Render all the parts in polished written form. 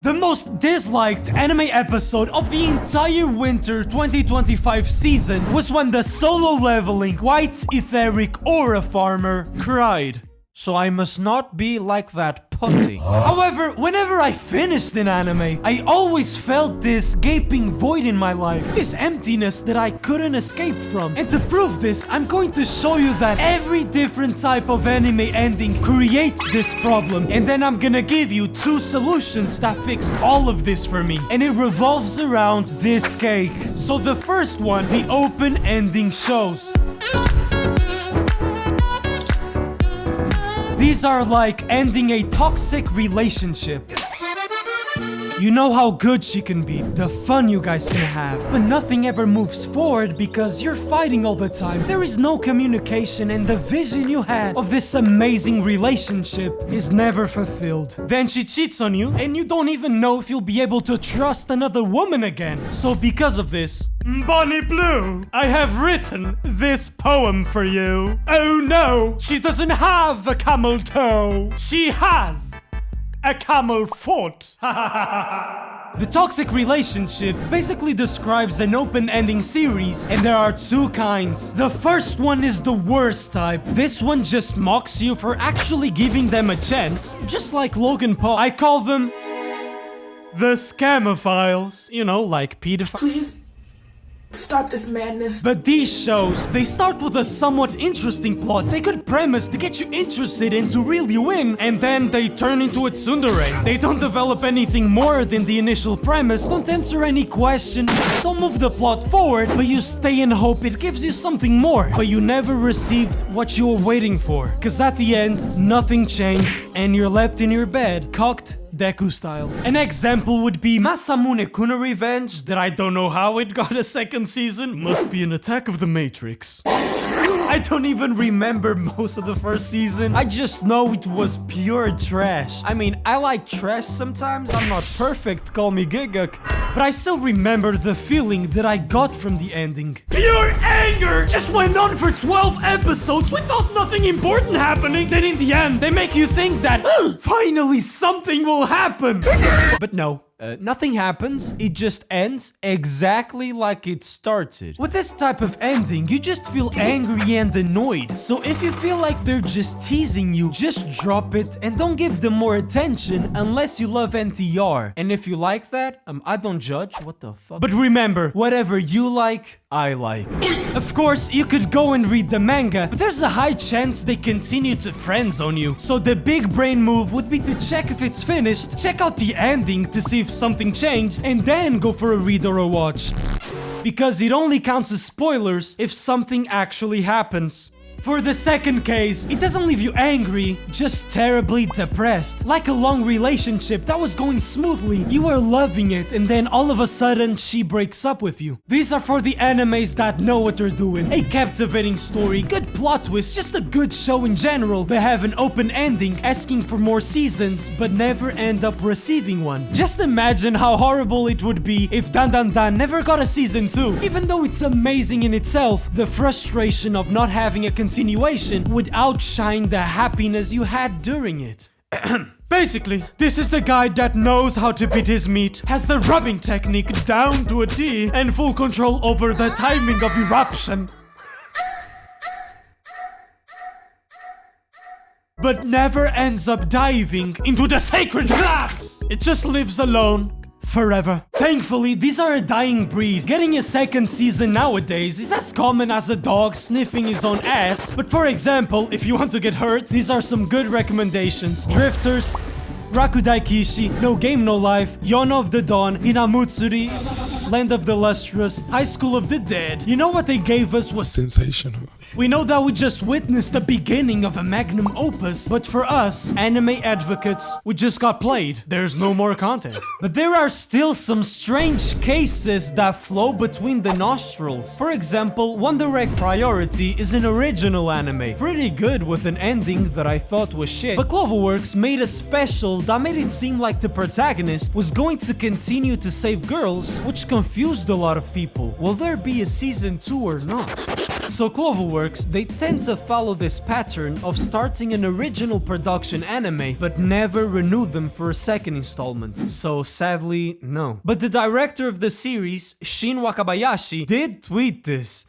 The most disliked anime episode of the entire winter 2025 season was when the solo leveling white etheric aura farmer cried. So I must not be like that putty. However, whenever I finished an anime, I always felt this gaping void in my life, this emptiness that I couldn't escape from. And to prove this, I'm going to show you that every different type of anime ending creates this problem, and then I'm gonna give you 2 solutions that fixed all of this for me. And it revolves around this cake. So the first one, the open ending shows. These are like ending a toxic relationship. You know how good she can be, the fun you guys can have, but nothing ever moves forward because you're fighting all the time. There is no communication and the vision you had of this amazing relationship is never fulfilled. Then she cheats on you and you don't even know if you'll be able to trust another woman again. So because of this, Bonnie Blue, I have written this poem for you. Oh no, she doesn't have a camel toe. She has a camel foot. The toxic relationship basically describes an open-ending series, and there are 2 kinds. The first one is the worst type. This one just mocks you for actually giving them a chance, just like Logan Paul. I call them the scamophiles. You know, like pedophiles. Please stop this madness. But these shows, they start with a somewhat interesting plot, a good premise to get you interested and to really win, and then they turn into a tsundere. They don't develop anything more than the initial premise, don't answer any question, don't move the plot forward, but you stay in hope it gives you something more. But you never received what you were waiting for, cause at the end, nothing changed, and you're left in your bed, cocked Deku style. An example would be Masamune Kuna Revenge, that I don't know how it got a 2nd season. Must be an Attack of the Matrix. I don't even remember most of the 1st season. I just know it was pure trash. I mean, I like trash sometimes. I'm not perfect, call me Giguk. But I still remember the feeling that I got from the ending. Pure anger! Just went on for 12 episodes without nothing important happening. Then in the end, they make you think that finally something will happen. But no. Nothing happens, it just ends exactly like it started. With this type of ending, you just feel angry and annoyed. So if you feel like they're just teasing you, just drop it and don't give them more attention unless you love NTR. And if you like that, I don't judge, what the fuck. But remember, whatever you like, I like. Of course, you could go and read the manga, but there's a high chance they continue to friendzone you. So the big brain move would be to check if it's finished, check out the ending to see if something changed, and then go for a read or a watch. Because it only counts as spoilers if something actually happens. For the second case, it doesn't leave you angry, just terribly depressed. Like a long relationship that was going smoothly, you were loving it, and then all of a sudden she breaks up with you. These are for the animes that know what they're doing. A captivating story, good plot twist, just a good show in general, but have an open ending, asking for more seasons, but never end up receiving one. Just imagine how horrible it would be if Dan Dan Dan never got a season 2. Even though it's amazing in itself, the frustration of not having a continuation would outshine the happiness you had during it. Basically, this is the guy that knows how to beat his meat, has the rubbing technique down to a T, and full control over the timing of eruption. But never ends up diving into the sacred flaps! It just lives alone. Forever. Thankfully, these are a dying breed. Getting a 2nd season nowadays is as common as a dog sniffing his own ass. But for example, if you want to get hurt, these are some good recommendations. Drifters, Rakudai Kishi, No Game No Life, Yono of the Dawn, Hinamutsuri, Land of the Lustrous, High School of the Dead. You know what they gave us was sensational. We know that we just witnessed the beginning of a magnum opus, but for us, anime advocates, we just got played. There's no more content. But there are still some strange cases that flow between the nostrils. For example, One Direct Priority is an original anime, pretty good with an ending that I thought was shit. But Cloverworks made a special that made it seem like the protagonist was going to continue to save girls, which confused a lot of people. Will there be a season 2 or not? So Cloverworks networks, they tend to follow this pattern of starting an original production anime, but never renew them for a second installment. So sadly, no. But the director of the series, Shin Wakabayashi, did tweet this.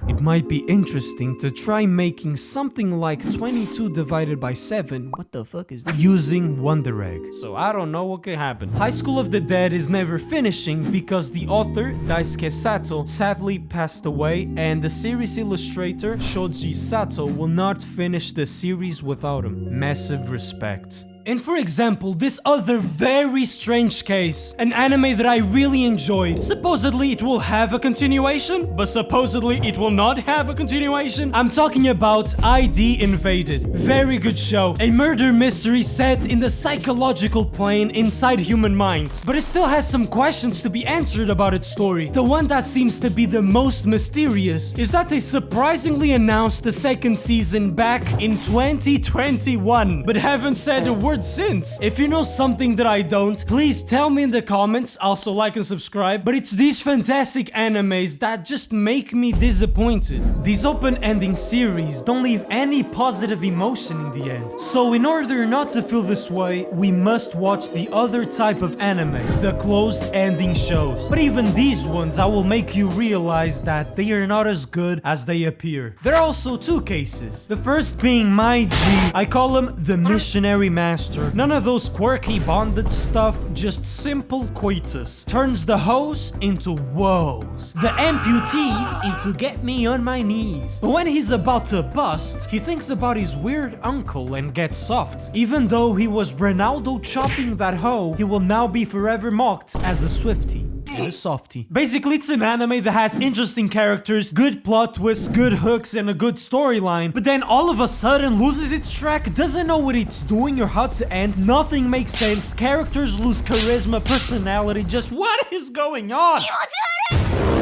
It might be interesting to try making something like 22 divided by 7, what the fuck is that, using Wonder Egg. So I don't know what could happen. High School of the Dead is never finishing because the author, Daisuke Sato, sadly passed away, and the series illustrator, Shoji Sato, will not finish the series without him. Massive respect. And for example, this other very strange case, an anime that I really enjoyed. Supposedly it will have a continuation, but supposedly it will not have a continuation. I'm talking about ID Invaded. Very good show. A murder mystery set in the psychological plane inside human minds. But it still has some questions to be answered about its story. The one that seems to be the most mysterious is that they surprisingly announced the second season back in 2021, but haven't said a word since. If you know something that I don't, please tell me in the comments. Also like and subscribe. But it's these fantastic animes that just make me disappointed. These open-ending series don't leave any positive emotion in the end. So in order not to feel this way, we must watch the other type of anime, the closed-ending shows. But even these ones, I will make you realize that they are not as good as they appear. There are also two cases. The first being my G. I call him the missionary master. None of those quirky bondage stuff, just simple coitus. Turns the hoes into woes. The amputees into get me on my knees. But when he's about to bust, he thinks about his weird uncle and gets soft. Even though he was Ronaldo chopping that hoe, he will now be forever mocked as a Swiftie. And a softie. Basically, it's an anime that has interesting characters, good plot twists, good hooks, and a good storyline, but then all of a sudden loses its track, doesn't know what it's doing or how to end, nothing makes sense, characters lose charisma, personality, just what is going on?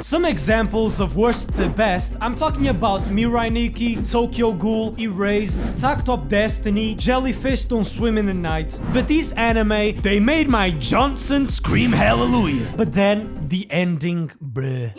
Some examples of worst to best, I'm talking about Mirai Nikki, Tokyo Ghoul, Erased, Tucked Up Destiny, Jellyfish Don't Swim in the Night. But these anime, they made my Johnson scream hallelujah. But then, the ending, bruh.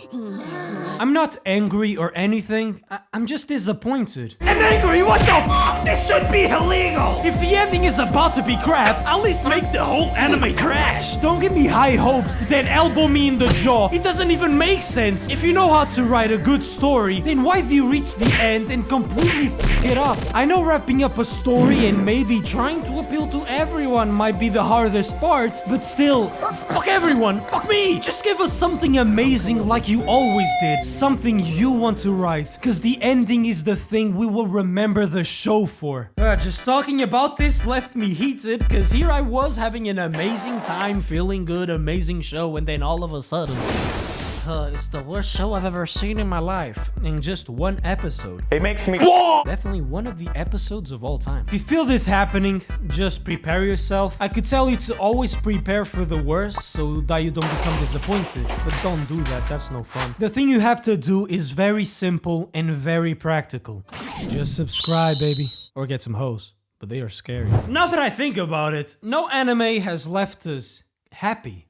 I'm not angry or anything, I'm just disappointed. And angry? What the fuck? This should be illegal! If the ending is about to be crap, at least make the whole anime trash. Don't give me high hopes, then elbow me in the jaw. It doesn't even make sense. If you know how to write a good story, then why do you reach the end and completely fuck it up? I know wrapping up a story and maybe trying to appeal to everyone might be the hardest part, but still, fuck everyone, fuck me! Just give us something amazing like you always did. Something you want to write, cause the ending is the thing we will remember the show for. Just talking about this left me heated, cause here I was having an amazing time, feeling good, amazing show, and then all of a sudden... it's the worst show I've ever seen in my life. In just one episode. It makes me definitely one of the episodes of all time. If you feel this happening, just prepare yourself. I could tell you to always prepare for the worst so that you don't become disappointed. But don't do that, that's no fun. The thing you have to do is very simple and very practical. Just subscribe, baby. Or get some hoes. But they are scary. Now that I think about it, no anime has left us happy.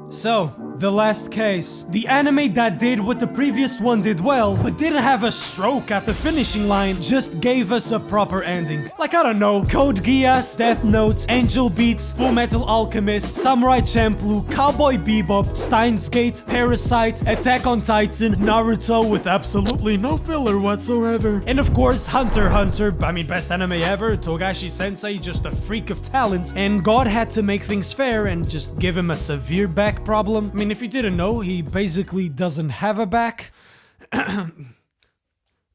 So, the last case. The anime that did what the previous one did well, but didn't have a stroke at the finishing line, just gave us a proper ending. Like, I don't know, Code Geass, Death Note, Angel Beats, Full Metal Alchemist, Samurai Champloo, Cowboy Bebop, Steins Gate, Parasite, Attack on Titan, Naruto with absolutely no filler whatsoever. And of course, Hunter x Hunter, I mean, best anime ever, Togashi Sensei, just a freak of talent, and God had to make things fair and just give him a severe back problem. I mean, if you didn't know, he basically doesn't have a back.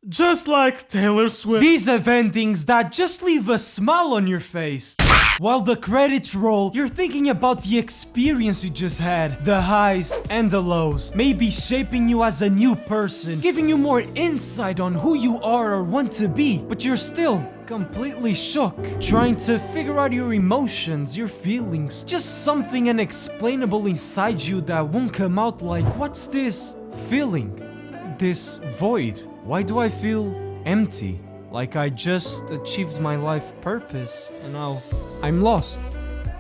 Just like Taylor Swift. These endings that just leave a smile on your face. While the credits roll, you're thinking about the experience you just had, the highs and the lows, maybe shaping you as a new person, giving you more insight on who you are or want to be, but you're still completely shook, trying to figure out your emotions, your feelings, just something unexplainable inside you that won't come out, like, what's this feeling? This void? Why do I feel empty? Like I just achieved my life purpose and now I'm lost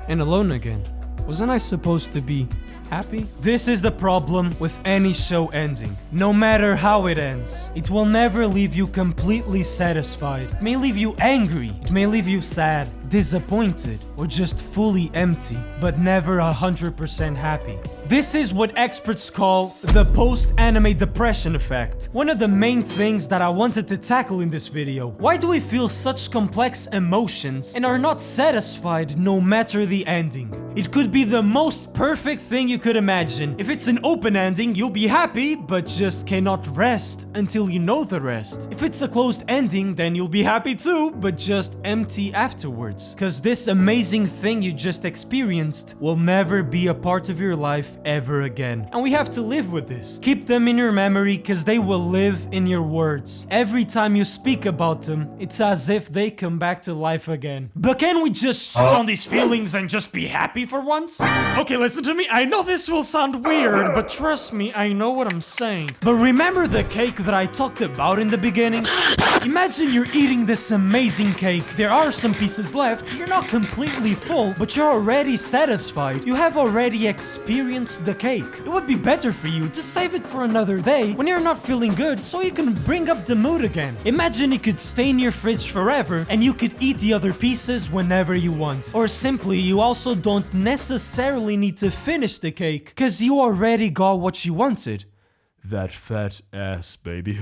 and alone again. Wasn't I supposed to be happy? This is the problem with any show ending. No matter how it ends, it will never leave you completely satisfied. It may leave you angry, it may leave you sad, disappointed, or just fully empty, but never 100% happy. This is what experts call the post-anime depression effect. One of the main things that I wanted to tackle in this video. Why do we feel such complex emotions and are not satisfied no matter the ending? It could be the most perfect thing you could imagine. If it's an open ending, you'll be happy, but just cannot rest until you know the rest. If it's a closed ending, then you'll be happy too, but just empty afterwards. Cause this amazing thing you just experienced will never be a part of your life ever again. And we have to live with this. Keep them in your memory cause they will live in your words. Every time you speak about them, it's as if they come back to life again. But can we just sit on these feelings and just be happy for once? Okay, listen to me. I know this will sound weird, but trust me, I know what I'm saying. But remember the cake that I talked about in the beginning? Imagine you're eating this amazing cake. There are some pieces left. You're not completely full, but you're already satisfied. You have already experienced the cake. It would be better for you to save it for another day when you're not feeling good so you can bring up the mood again. Imagine it could stay in your fridge forever and you could eat the other pieces whenever you want. Or simply, you also don't necessarily need to finish the cake because you already got what you wanted. That fat ass, baby.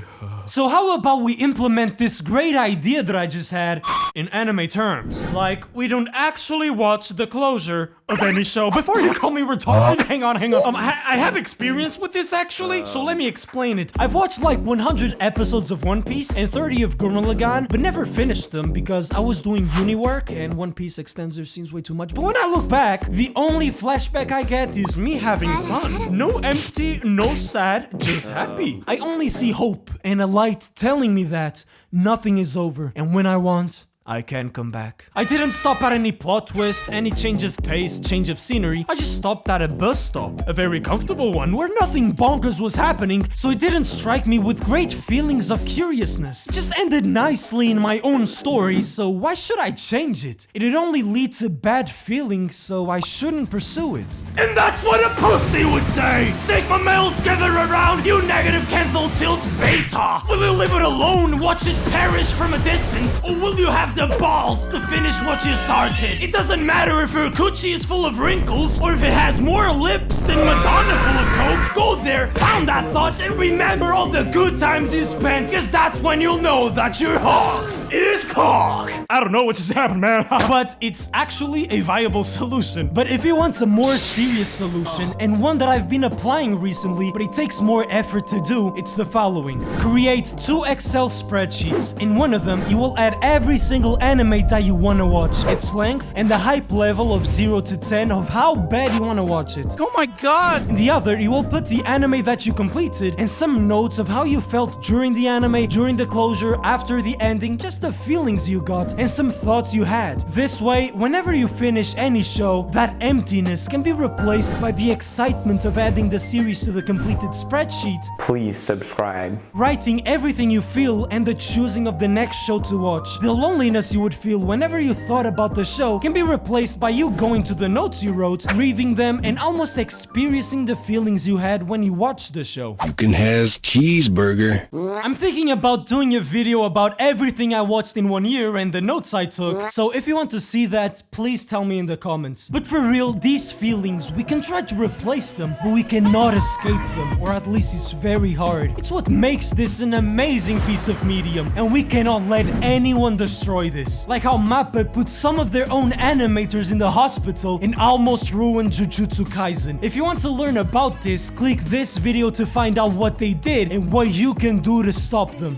So how about we implement this great idea that I just had in anime terms? Like, we don't actually watch the closure of any show. Before you call me retarded, hang on. I have experience with this actually, so let me explain it. I've watched like 100 episodes of One Piece and 30 of Gurren Lagann, but never finished them because I was doing uni work and One Piece extends their scenes way too much. But when I look back, the only flashback I get is me having fun. No empty, no sad, just happy. I only see hope and a light telling me that nothing is over, and when I want, I can come back. I didn't stop at any plot twist, any change of pace, change of scenery. I just stopped at a bus stop, a very comfortable one where nothing bonkers was happening, so it didn't strike me with great feelings of curiousness. It just ended nicely in my own story, so why should I change it? It'd only lead to bad feelings, so I shouldn't pursue it. And that's what a pussy would say! Sigma males gather around, you negative cancel tilt beta! Will you live it alone, watch it perish from a distance, or will you have the balls to finish what you started? It doesn't matter if your coochie is full of wrinkles or if it has more lips than Madonna full of coke. Go there, pound that thought, and remember all the good times you spent, cause that's when you'll know that your hog is cock. I don't know what just happened, man. But it's actually a viable solution. But if you want a more serious solution, and one that I've been applying recently, but it takes more effort to do, it's the following. Create 2 Excel spreadsheets. In one of them, you will add every single anime that you want to watch, its length, and the hype level of 0 to 10 of how bad you want to watch it. Oh my god! In the other, you will put the anime that you completed and some notes of how you felt during the anime, during the closure, after the ending, just the feelings you got, and some thoughts you had. This way, whenever you finish any show, that emptiness can be replaced by the excitement of adding the series to the completed spreadsheet. Please subscribe. Writing everything you feel and the choosing of the next show to watch. The loneliness you would feel whenever you thought about the show can be replaced by you going to the notes you wrote, reading them, and almost experiencing the feelings you had when you watched the show. You can has cheeseburger. I'm thinking about doing a video about everything I watched in 1 year and the notes I took, so if you want to see that, please tell me in the comments. But for real, these feelings, we can try to replace them, but we cannot escape them, or at least it's very hard. It's what makes this an amazing piece of medium, and we cannot let anyone destroy this. Like how Mappa put some of their own animators in the hospital and almost ruined Jujutsu Kaisen. If you want to learn about this, click this video to find out what they did and what you can do to stop them.